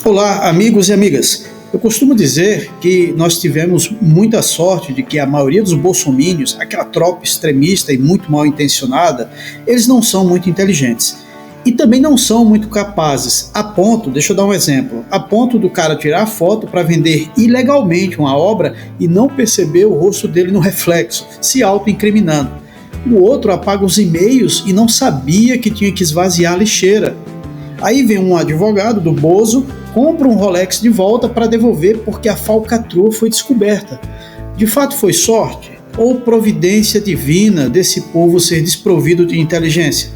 Olá, amigos e amigas. Eu costumo dizer que nós tivemos muita sorte de que a maioria dos bolsomínios, aquela tropa extremista e muito mal intencionada, eles não são muito inteligentes. E também não são muito capazes, a ponto, deixa eu dar um exemplo, a ponto do cara tirar foto para vender ilegalmente uma obra e não perceber o rosto dele no reflexo, se auto-incriminando. O outro apaga os e-mails e não sabia que tinha que esvaziar a lixeira. Aí vem um advogado do Bozo, compra um Rolex de volta para devolver porque a falcatrua foi descoberta. De fato foi sorte ou providência divina desse povo ser desprovido de inteligência?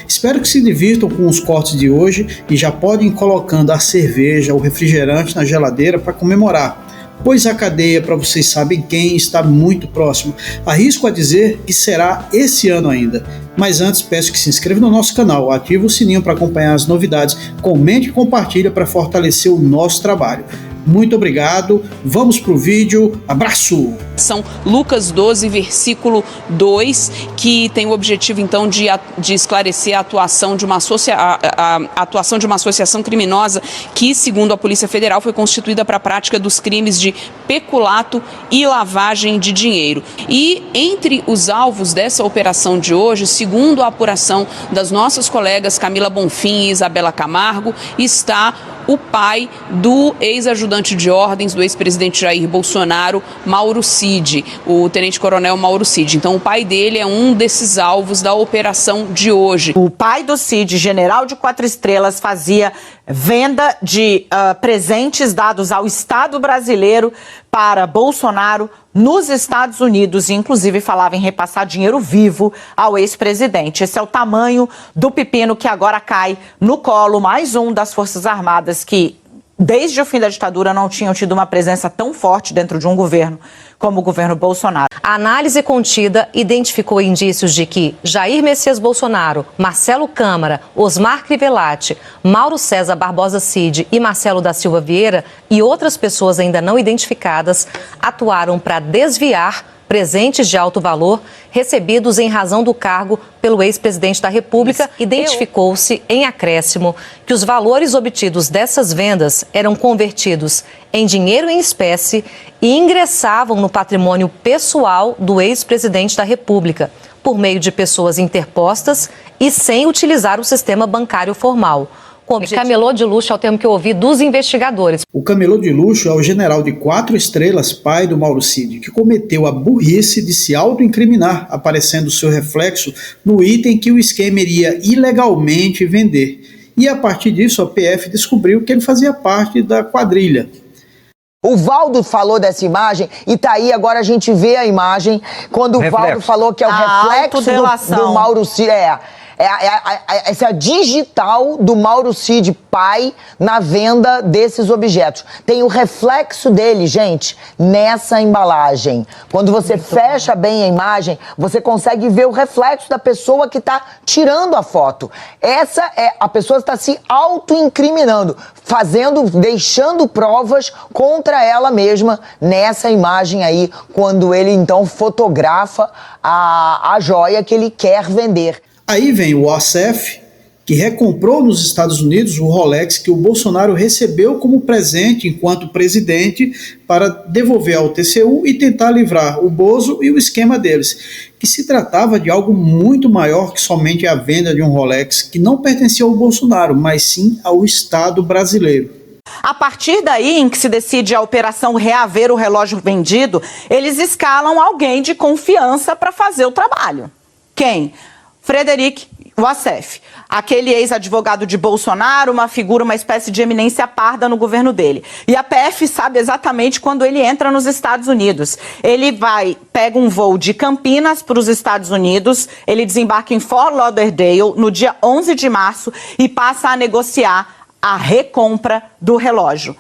Espero que se divirtam com os cortes de hoje e já podem ir colocando a cerveja, o refrigerante na geladeira para comemorar, pois a cadeia, para vocês sabem quem, está muito próximo. Arrisco a dizer que será esse ano ainda. Mas antes peço que se inscreva no nosso canal, ative o sininho para acompanhar as novidades, comente e compartilhe para fortalecer o nosso trabalho. Muito obrigado, vamos pro vídeo, abraço! São Lucas 12, versículo 2, que tem o objetivo então de esclarecer a atuação de uma associação criminosa que, segundo a Polícia Federal, foi constituída para a prática dos crimes de peculato e lavagem de dinheiro. E entre os alvos dessa operação de hoje, segundo a apuração das nossas colegas Camila Bonfim e Isabela Camargo, está o pai do ex-ajudante de ordens do ex-presidente Jair Bolsonaro, Mauro Cid, o tenente-coronel Mauro Cid. Então, o pai dele é um desses alvos da operação de hoje. O pai do Cid, general de 4 estrelas, fazia venda de presentes dados ao Estado brasileiro para Bolsonaro nos Estados Unidos, e inclusive falava em repassar dinheiro vivo ao ex-presidente. Esse é o tamanho do pepino que agora cai no colo, mais um das Forças Armadas que, desde o fim da ditadura, não tinham tido uma presença tão forte dentro de um governo como o governo Bolsonaro. A análise contida identificou indícios de que Jair Messias Bolsonaro, Marcelo Câmara, Osmar Crivellati, Mauro César Barbosa Cid e Marcelo da Silva Vieira e outras pessoas ainda não identificadas atuaram para desviar presentes de alto valor recebidos em razão do cargo pelo ex-presidente da República. Identificou-se em acréscimo que os valores obtidos dessas vendas eram convertidos em dinheiro em espécie e ingressavam no patrimônio pessoal do ex-presidente da República, por meio de pessoas interpostas e sem utilizar o sistema bancário formal. Camelô de luxo é o termo que eu ouvi dos investigadores. O camelô de luxo é o general de 4 estrelas, pai do Mauro Cid, que cometeu a burrice de se auto-incriminar, aparecendo seu reflexo no item que o esquema iria ilegalmente vender. E a partir disso a PF descobriu que ele fazia parte da quadrilha. O Valdo falou dessa imagem e tá aí, agora a gente vê a imagem, quando o Valdo falou que é o reflexo do Mauro Cid. Essa digital do Mauro Cid, pai, na venda desses objetos. Tem o reflexo dele, gente, nessa embalagem. Quando você fecha bem a imagem, você consegue ver o reflexo da pessoa que está tirando a foto. A pessoa está se auto-incriminando, deixando provas contra ela mesma nessa imagem aí, quando ele então fotografa a joia que ele quer vender. Aí vem o OASF, que recomprou nos Estados Unidos o Rolex que o Bolsonaro recebeu como presente enquanto presidente para devolver ao TCU e tentar livrar o Bozo e o esquema deles, que se tratava de algo muito maior que somente a venda de um Rolex que não pertencia ao Bolsonaro, mas sim ao Estado brasileiro. A partir daí, em que se decide a operação reaver o relógio vendido, eles escalam alguém de confiança para fazer o trabalho. Quem? Frederic Wassef, aquele ex-advogado de Bolsonaro, uma figura, uma espécie de eminência parda no governo dele. E a PF sabe exatamente quando ele entra nos Estados Unidos. Ele pega um voo de Campinas para os Estados Unidos, ele desembarca em Fort Lauderdale no dia 11 de março e passa a negociar a recompra do relógio.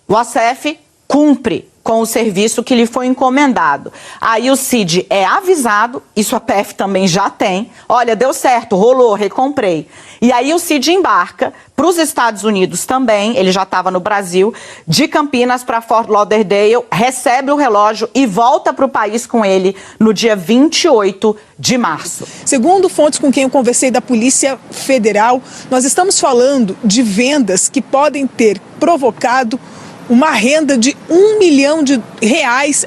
O Wassef cumpre com o serviço que lhe foi encomendado. Aí o Cid é avisado, isso a PF também já tem, olha, deu certo, rolou, recomprei. E aí o Cid embarca para os Estados Unidos também, ele já estava no Brasil, de Campinas para Fort Lauderdale, recebe o relógio e volta para o país com ele no dia 28 de março. Segundo fontes com quem eu conversei da Polícia Federal, nós estamos falando de vendas que podem ter provocado uma renda de R$1 milhão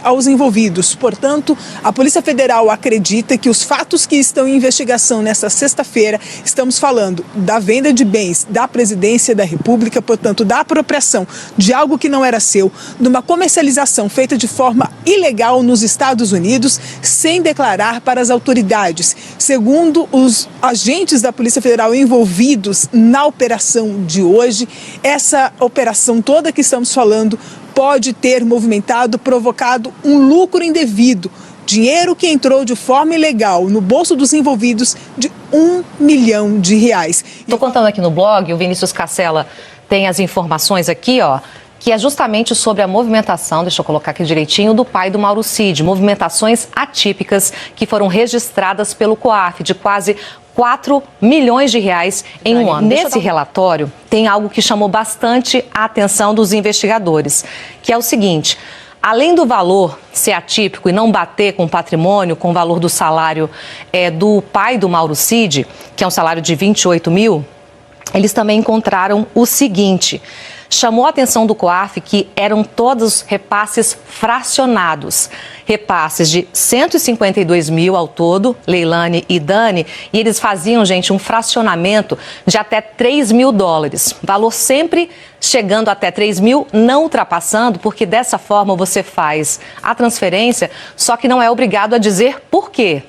aos envolvidos. Portanto, a Polícia Federal acredita que os fatos que estão em investigação nesta sexta-feira, estamos falando da venda de bens da Presidência da República, portanto, da apropriação de algo que não era seu, de uma comercialização feita de forma ilegal nos Estados Unidos, sem declarar para as autoridades. Segundo os agentes da Polícia Federal envolvidos na operação de hoje, essa operação toda que estamos falando pode ter provocado um lucro indevido, dinheiro que entrou de forma ilegal no bolso dos envolvidos de R$1 milhão. Estou contando aqui no blog, o Vinícius Cassella tem as informações aqui, ó, que é justamente sobre a movimentação, deixa eu colocar aqui direitinho, do pai do Mauro Cid, movimentações atípicas que foram registradas pelo COAF de quase R$4 milhões em um ano. Nesse relatório, tem algo que chamou bastante a atenção dos investigadores, que é o seguinte: além do valor ser atípico e não bater com o patrimônio, com o valor do salário do pai do Mauro Cid, que é um salário de 28 mil, eles também encontraram o seguinte: chamou a atenção do COAF que eram todos repasses fracionados. Repasses de 152 mil ao todo, Leilane e Dani, e eles faziam, gente, um fracionamento de até $3 mil. Valor sempre chegando até 3 mil, não ultrapassando, porque dessa forma você faz a transferência, só que não é obrigado a dizer por quê.